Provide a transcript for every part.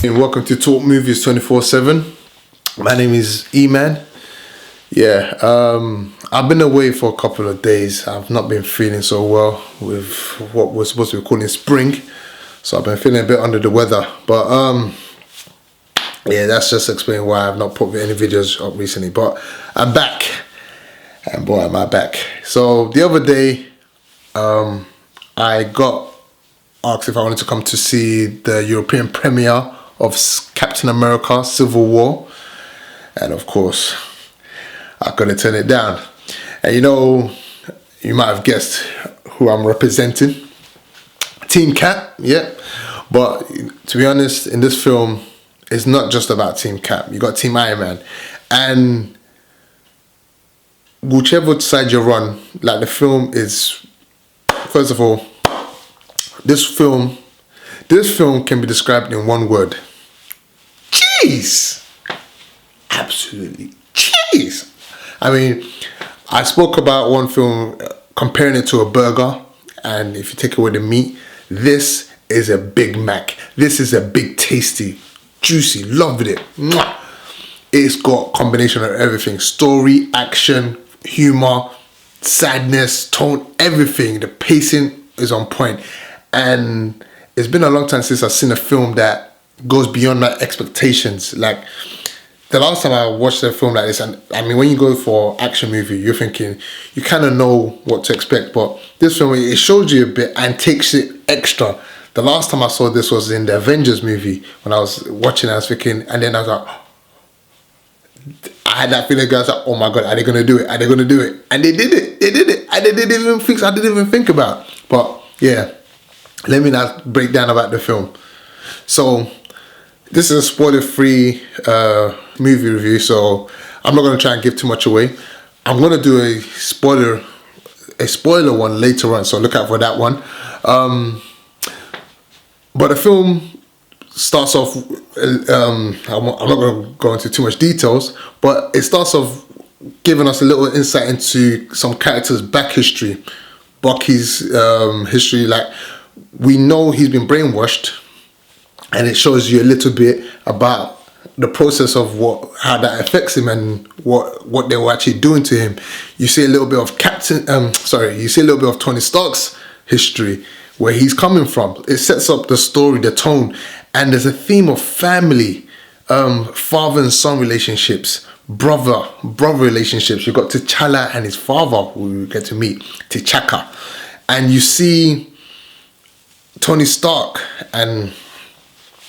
And welcome to Talk Movies 24/7. My name is E-Man. I've been away for a couple of days. I've not been feeling so well with what we're supposed to be calling spring. So I've been feeling a bit under the weather. But that's just explaining why I've not put any videos up recently. But I'm back. And boy, am I back. So the other day, I got asked if I wanted to come to see the European premiere of Captain America Civil War, and of course I couldn't turn it down. And you might have guessed who I'm representing. Team Cap, yeah. But to be honest, in this film, it's not just about Team Cap. You got Team Iron Man, and whichever side you're on, like, the film is, first of all, this film can be described in one word. Cheese! Absolutely cheese! I mean, I spoke about one film comparing it to a burger, and if you take away the meat, this is a Big Mac. This is a big, tasty, juicy, loved it. Mwah! It's got a combination of everything. Story, action, humor, sadness, tone, everything. The pacing is on point. And it's been a long time since I've seen a film that goes beyond my expectations. Like, the last time I watched a film like this, and I mean, when you go for action movie, you're thinking, you kind of know what to expect, but this film, it shows you a bit and takes it extra. The last time I saw this was in the Avengers movie. When I was watching, I was thinking, and then I was like, I had that feeling, guys, like, oh my God, are they going to do it? Are they going to do it? And they did it. They did it. And they didn't even think, I didn't even think about it. But yeah, let me now break down about the film. So this is a spoiler-free movie review, so I'm not going to try and give too much away. I'm going to do a spoiler one later on, so look out for that one. But the film starts off, I'm not going to go into too much details, but it starts off giving us a little insight into some characters' back history. Bucky's history, like, we know he's been brainwashed, and it shows you a little bit about the process of how that affects him and what they were actually doing to him. You see a little bit of you see a little bit of Tony Stark's history, where he's coming from. It sets up the story, the tone, and there's a theme of family, father and son relationships, brother relationships. You got T'Challa and his father, who we get to meet, T'Chaka, and you see Tony Stark and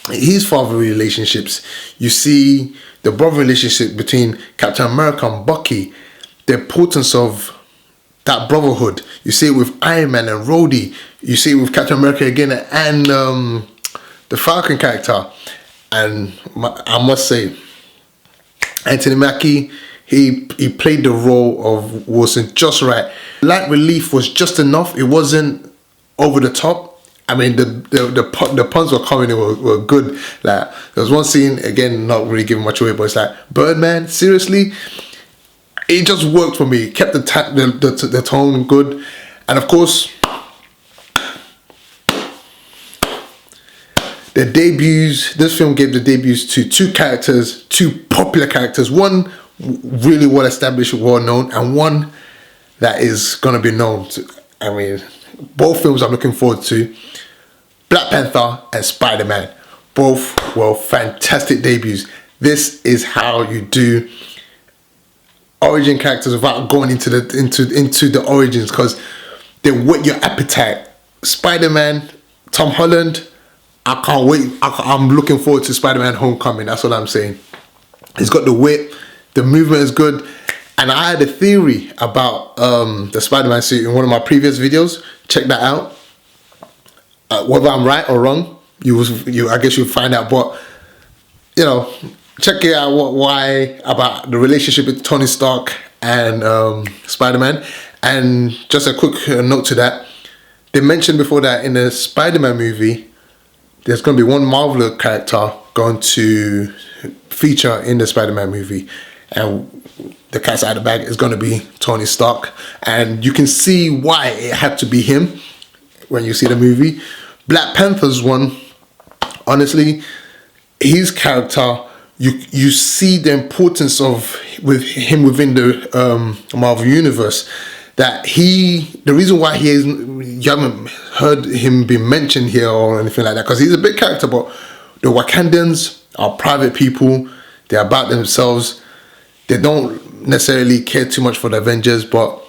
his father relationships. You see the brother relationship between Captain America and Bucky, the importance of that brotherhood. You see it with Iron Man and Rhodey. You see it with Captain America again and the Falcon character. And I must say, Anthony Mackie, he played the role of Wilson just right. Light relief was just enough. It wasn't over the top. I mean, the puns were coming, were good. Like, there was one scene, again, not really giving much away, but it's like, Birdman, seriously? It just worked for me. It kept the tone good. And of course, the debuts, this film gave the debuts to two popular characters. One really well established, well known, and one that is going to be known. I mean, both films I'm looking forward to. Black Panther and Spider-Man. Both were fantastic debuts. This is how you do origin characters without going into the origins, because they whet your appetite. Spider-Man, Tom Holland, I can't wait. I'm looking forward to Spider-Man Homecoming. That's what I'm saying. He's got the wit, the movement is good. And I had a theory about the Spider-Man suit in one of my previous videos. Check that out. Whether I'm right or wrong, I guess you'll find out. But check it out. Why about the relationship with Tony Stark and Spider-Man. And just a quick note to that: they mentioned before that in the Spider-Man movie, there's going to be one Marvel character going to feature in the Spider-Man movie, and the cat's out of the bag is going to be Tony Stark. And you can see why it had to be him when you see the movie. Black Panther's one, honestly, his character, you see the importance of with him within the Marvel universe. That the reason why he isn't, you haven't heard him be mentioned here or anything like that, because he's a big character, but the Wakandans are private people. They're about themselves. They don't necessarily care too much for the Avengers, but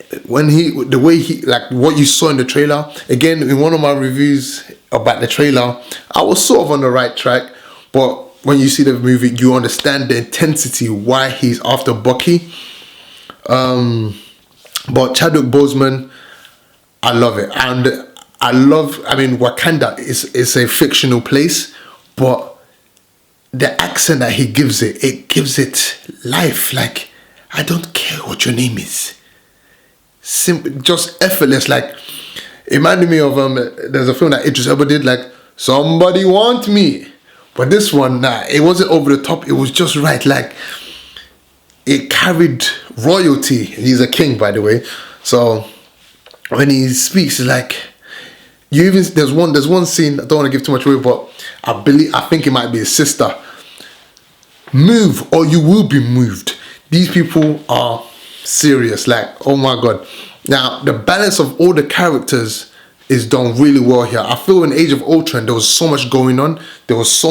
the way he, like what you saw in the trailer, again, in one of my reviews about the trailer, I was sort of on the right track, but when you see the movie, you understand the intensity, why he's after Bucky. But Chadwick Boseman, I love it. And I mean, Wakanda is a fictional place, but the accent that he gives it gives it life. Like, I don't care what your name is. Simple, just effortless. Like, it reminded me of, there's a film that Idris Elba did, like, Somebody Want Me. But this one, nah, it wasn't over the top. It was just right. Like, it carried royalty. He's a king, by the way. So when he speaks, it's like there's one scene. I don't want to give too much away, but I think it might be his sister. Move or you will be moved. These people are serious. Like, oh my god. Now the balance of all the characters is done really well here. I feel in Age of Ultron there was so much going on. There was a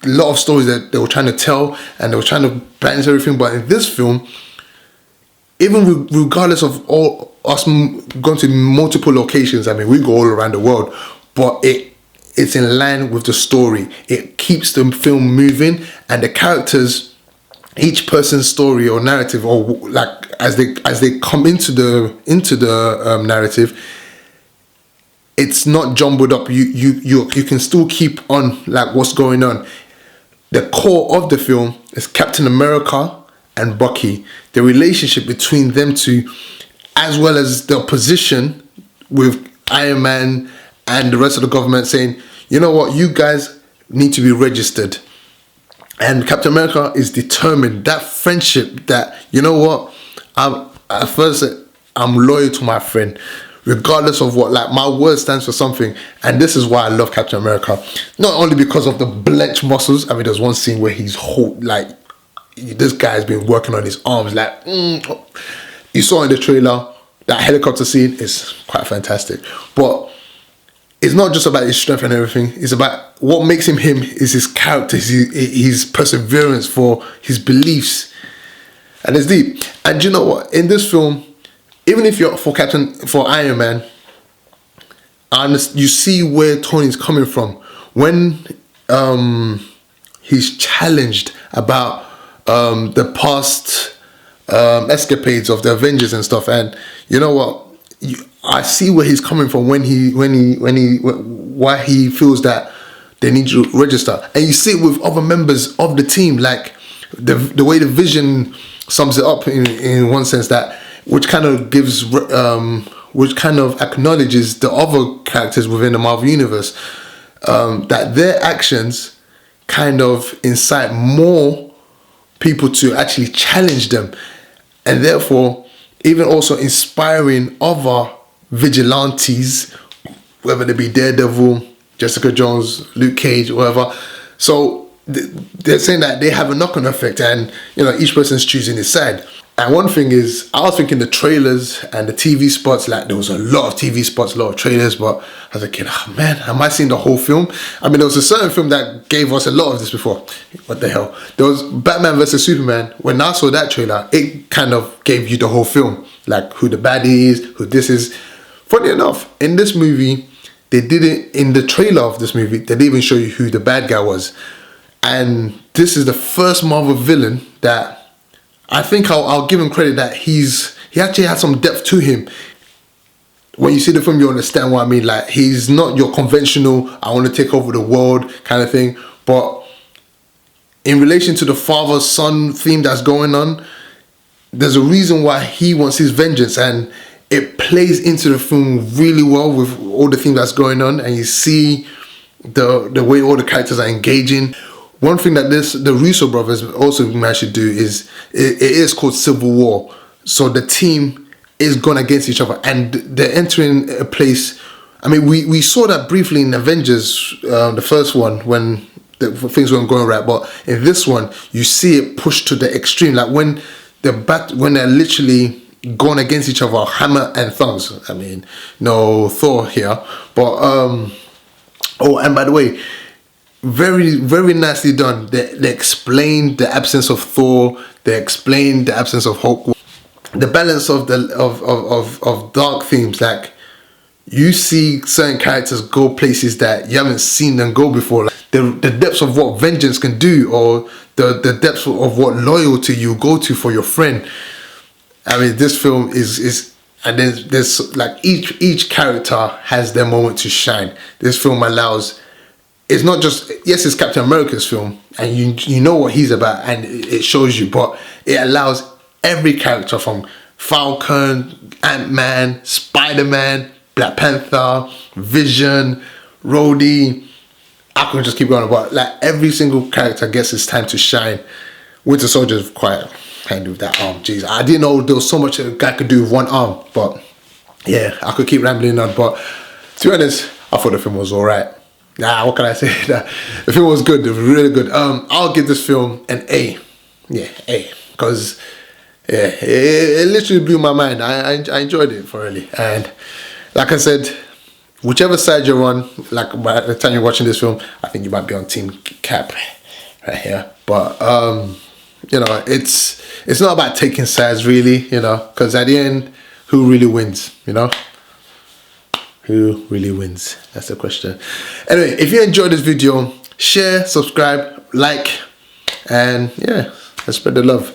lot of stories that they were trying to tell, and they were trying to balance everything. But in this film, even regardless of all us going to multiple locations, I mean, we go all around the world, but it's in line with the story. It keeps the film moving, and the characters, each person's story or narrative, or like as they come into the narrative, it's not jumbled up. You can still keep on like what's going on. The core of the film is Captain America and Bucky. The relationship between them two, as well as the opposition with Iron Man and the rest of the government saying, you know what, you guys need to be registered. And Captain America is determined. That friendship, that, you know what, I'm loyal to my friend, regardless of what, like, my word stands for something. And this is why I love Captain America. Not only because of the blenched muscles. I mean, there's one scene where he's like, this guy's been working on his arms. Like, you saw in the trailer, that helicopter scene is quite fantastic. But it's not just about his strength and everything. It's about what makes him him is his character, his perseverance for his beliefs. And it's deep. And you know what? In this film, even if you're for Iron Man, you see where Tony's coming from when he's challenged about the past escapades of the Avengers and stuff. And you know what? I see where he's coming from why he feels that they need to register. And you see it with other members of the team, like the way the Vision sums it up in one sense, that which kind of acknowledges the other characters within the Marvel universe, that their actions kind of incite more people to actually challenge them, and therefore even also inspiring other vigilantes, whether they be Daredevil, Jessica Jones, Luke Cage, whatever. So they're saying that they have a knock-on effect, and you know, each person's choosing his side. And one thing is, I was thinking the trailers and the TV spots, like there was a lot of TV spots, a lot of trailers, but I was thinking, oh man, am I seeing the whole film? I mean, there was a certain film that gave us a lot of this before. What the hell? There was Batman vs Superman. When I saw that trailer, it kind of gave you the whole film, like who the baddie is, who this is. Funny enough, in this movie, they didn't, in the trailer of this movie, they didn't even show you who the bad guy was. And this is the first Marvel villain that I think I'll give him credit that he actually had some depth to him. When you see the film, you understand what I mean. Like, he's not your conventional, I want to take over the world kind of thing. But in relation to the father-son theme that's going on, there's a reason why he wants his vengeance, and it plays into the film really well with all the things that's going on, and you see the way all the characters are engaging. One thing that the Russo brothers also managed to do is, it is called Civil War. So the team is going against each other, and they're entering a place. I mean, we saw that briefly in Avengers, the first one, when things weren't going right. But in this one, you see it pushed to the extreme. Like when they're literally going against each other, hammer and thumbs. I mean, no Thor here, but oh, and by the way, very, very nicely done. They explained the absence of Thor. They explained the absence of Hulk. The balance of dark themes, like you see certain characters go places that you haven't seen them go before. Like the depths of what vengeance can do, or the depths of what loyalty you go to for your friend. I mean, this film is and there's like each character has their moment to shine. This film allows. It's not just, yes, it's Captain America's film, and you know what he's about, and it shows you, but it allows every character from Falcon, Ant-Man, Spider-Man, Black Panther, Vision, Rhodey. I could just keep going, but like every single character gets its time to shine. Winter Soldier is quite handy with that arm. Jeez, I didn't know there was so much a guy could do with one arm, but yeah, I could keep rambling on. But to be honest, I thought the film was alright. Nah, what can I say? The film was good. It was really good. I'll give this film an A. Yeah, A. Because yeah, it literally blew my mind. I enjoyed it thoroughly. And like I said, whichever side you're on, like by the time you're watching this film, I think you might be on Team Cap right here. But you know, it's not about taking sides really, you know, because at the end, who really wins, you know? Who really wins? That's the question. Anyway, if you enjoyed this video, share, subscribe, like, and yeah, let's spread the love.